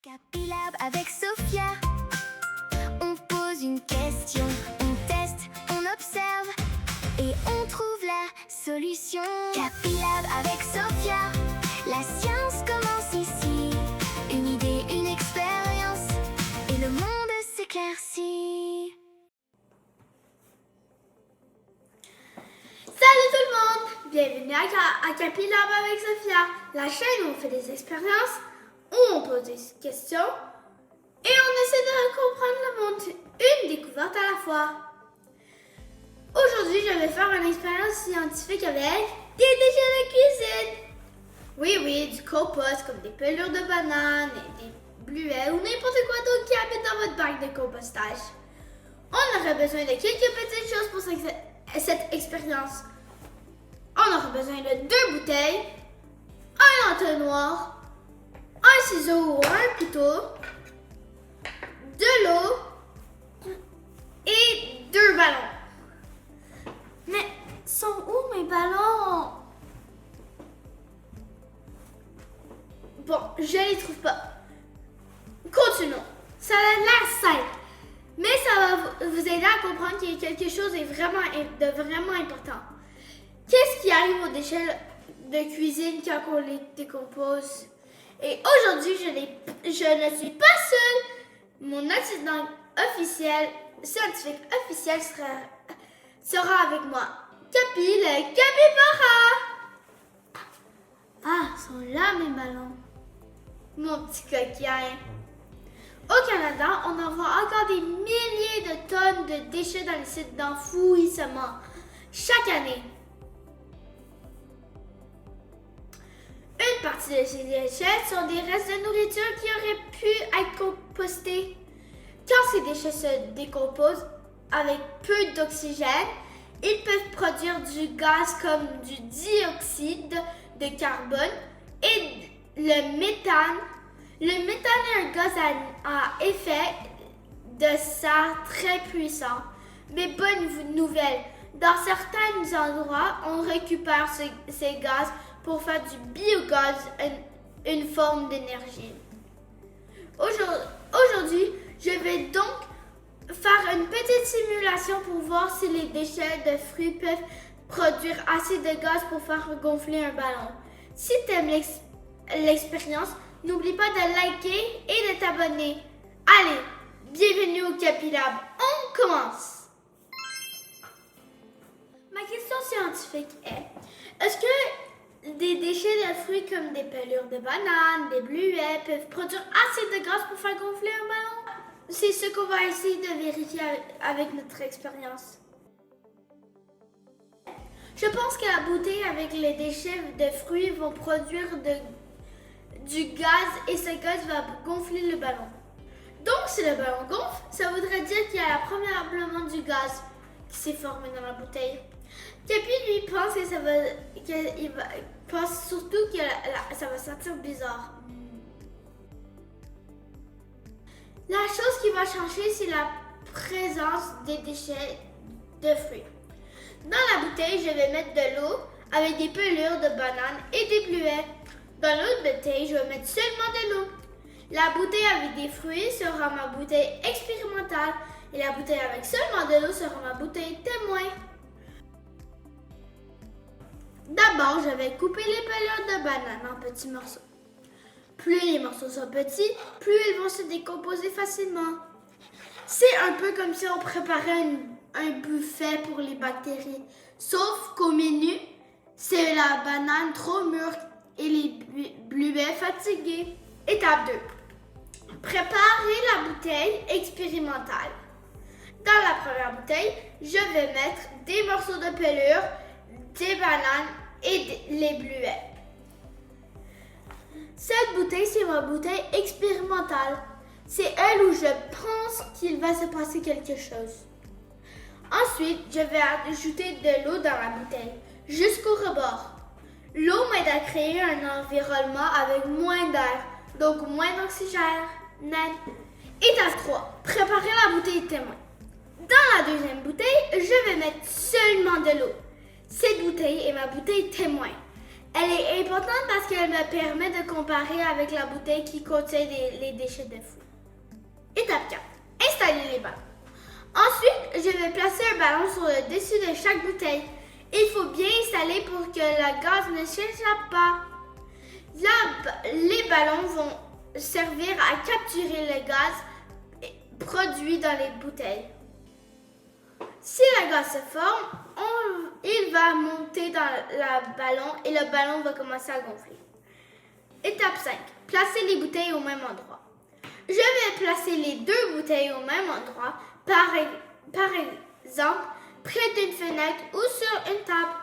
Capilab avec Sophia. On pose une question, on teste, on observe et on trouve la solution. Capilab avec Sophia. La science commence ici. Une idée, une expérience et le monde s'éclaircit. Salut tout le monde! Bienvenue à Capilab avec Sophia, la chaîne où on fait des expériences, où on pose des questions et on essaie de comprendre le monde, une découverte à la fois. Aujourd'hui, je vais faire une expérience scientifique avec des déchets de cuisine. Oui, du compost comme des pelures de bananes, et des bluets ou n'importe quoi d'autre qui habite dans votre bac de compostage. On aurait besoin de quelques petites choses pour cette expérience. On aura besoin de 2 bouteilles, un entonnoir, un ciseau ou un couteau, de l'eau et 2 ballons. Mais sont où mes ballons? Bon, je les trouve pas. Continuons. Ça a l'air simple, mais ça va vous aider à comprendre qu'il y a quelque chose de vraiment important. Qu'est-ce qui arrive aux déchets de cuisine quand on les décompose? Et aujourd'hui, je ne suis pas seule. Mon assistant scientifique officiel sera avec moi. Capi, le capybara! Ah, sont là mes ballons. Mon petit coquin. Au Canada, on envoie encore des milliers de tonnes de déchets dans les sites d'enfouissement chaque année. Une partie de ces déchets sont des restes de nourriture qui auraient pu être compostés. Quand ces déchets se décomposent avec peu d'oxygène, ils peuvent produire du gaz comme du dioxyde de carbone et le méthane. Le méthane est un gaz à effet de serre très puissant. Mais bonne nouvelle, dans certains endroits, on récupère ces gaz pour faire du biogaz, une forme d'énergie. Aujourd'hui, je vais donc faire une petite simulation pour voir si les déchets de fruits peuvent produire assez de gaz pour faire gonfler un ballon. Si tu aimes l'expérience, n'oublie pas de liker et de t'abonner. Allez, bienvenue au Capilab. On commence! Ma question scientifique est-ce que des déchets de fruits comme des pelures de bananes, des bluets peuvent produire assez de gaz pour faire gonfler un ballon? C'est ce qu'on va essayer de vérifier avec notre expérience. Je pense que la bouteille avec les déchets de fruits vont produire du gaz et ce gaz va gonfler le ballon. Donc si le ballon gonfle, ça voudrait dire qu'il y a probablement du gaz qui s'est formé dans la bouteille. Capi lui pense pense surtout que ça va sentir bizarre. La chose qui va changer, c'est la présence des déchets de fruits. Dans la bouteille, je vais mettre de l'eau avec des pelures de bananes et des bluets. Dans l'autre bouteille, je vais mettre seulement de l'eau. La bouteille avec des fruits sera ma bouteille expérimentale et la bouteille avec seulement de l'eau sera ma bouteille témoin. D'abord, je vais couper les pelures de bananes en petits morceaux. Plus les morceaux sont petits, plus ils vont se décomposer facilement. C'est un peu comme si on préparait un buffet pour les bactéries. Sauf qu'au menu, c'est la banane trop mûre et les bluets fatigués. Étape 2. Préparer la bouteille expérimentale. Dans la première bouteille, je vais mettre des morceaux de pelure, des bananes et les bluets. Cette bouteille, c'est ma bouteille expérimentale. C'est elle où je pense qu'il va se passer quelque chose. Ensuite, je vais ajouter de l'eau dans la bouteille, jusqu'au rebord. L'eau m'aide à créer un environnement avec moins d'air, donc moins d'oxygène. Étape 3. Préparer la bouteille témoin. Dans la deuxième bouteille, je vais mettre seulement de l'eau. Cette bouteille est ma bouteille témoin. Elle est importante parce qu'elle me permet de comparer avec la bouteille qui contient les déchets de fruits. Étape 4. Installer les ballons. Ensuite, je vais placer un ballon sur le dessus de chaque bouteille. Il faut bien installer pour que le gaz ne s'échappe pas. Là, les ballons vont servir à capturer le gaz produit dans les bouteilles. Si le gaz se forme, il va monter dans le ballon et le ballon va commencer à gonfler. Étape 5. Placer les bouteilles au même endroit. Je vais placer les deux bouteilles au même endroit, par exemple, près d'une fenêtre ou sur une table.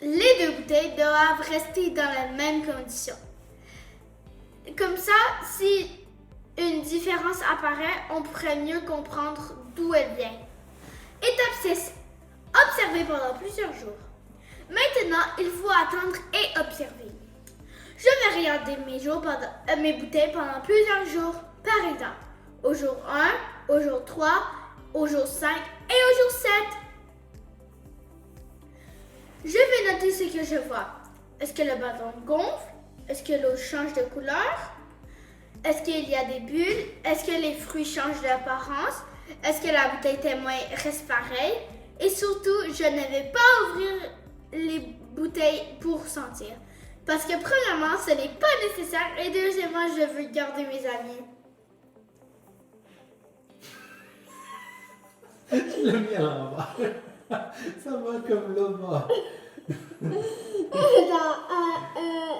Les deux bouteilles doivent rester dans les mêmes conditions. Comme ça, si une différence apparaît, on pourrait mieux comprendre d'où elle vient. Étape 6. Observer pendant plusieurs jours. Maintenant, il faut attendre et observer. Je vais regarder mes bouteilles pendant plusieurs jours. Par exemple, au jour 1, au jour 3, au jour 5 et au jour 7. Je vais noter ce que je vois. Est-ce que le ballon gonfle? Est-ce que l'eau change de couleur? Est-ce qu'il y a des bulles? Est-ce que les fruits changent d'apparence? Est-ce que la bouteille témoin reste pareille? Et surtout, je ne vais pas ouvrir les bouteilles pour sentir. Parce que premièrement, ce n'est pas nécessaire et deuxièmement, je veux garder mes amis. Je l'ai mis à l'envers. Ça va comme là-bas.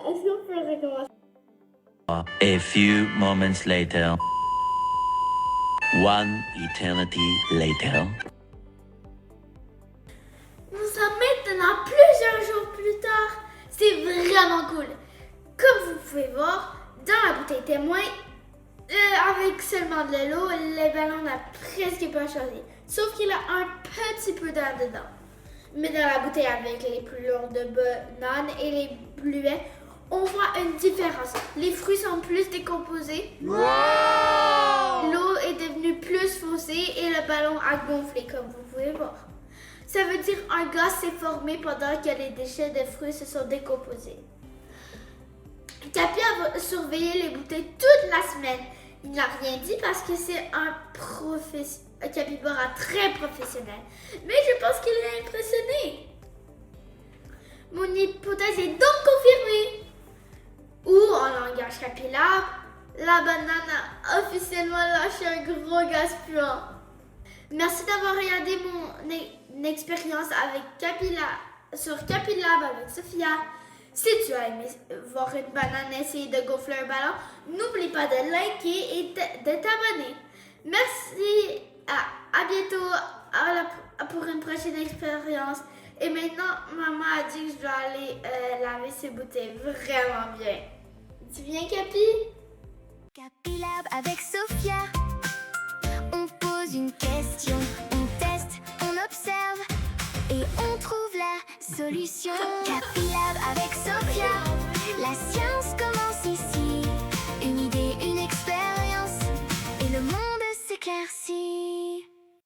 Est-ce qu'on peut recommencer? A few moments later. One eternity later. Nous sommes maintenant plusieurs jours plus tard. C'est vraiment cool. Comme vous pouvez voir, dans la bouteille témoin, avec seulement de l'eau, le ballon n'a presque pas changé. Sauf qu'il a un petit peu d'air dedans. Mais dans la bouteille avec les plus lourdes de bananes et les bleuets, on voit une différence. Les fruits sont plus décomposés. Wow! L'eau est devenue plus foncée et le ballon a gonflé, comme vous pouvez voir. Ça veut dire qu'un gaz s'est formé pendant que les déchets de fruits se sont décomposés. Capi a surveillé les bouteilles toute la semaine. Il n'a rien dit parce que c'est un capybara très professionnel. Mais je pense qu'il est impressionné. Mon hypothèse est donc confirmée. Ou en langage capilab, la banane a officiellement lâché un gros gaz puant. Merci d'avoir regardé mon expérience sur Capilab avec Sophia. Si tu as aimé voir une banane essayer de gonfler un ballon, n'oublie pas de liker et de t'abonner. Merci, à bientôt pour une prochaine expérience. Et maintenant, maman a dit que je dois aller laver ses bouteilles vraiment bien. Tu viens, Capi? Capilab avec Sophia. On pose une question, on teste, on observe et on trouve la solution. Capilab avec Sophia, la science.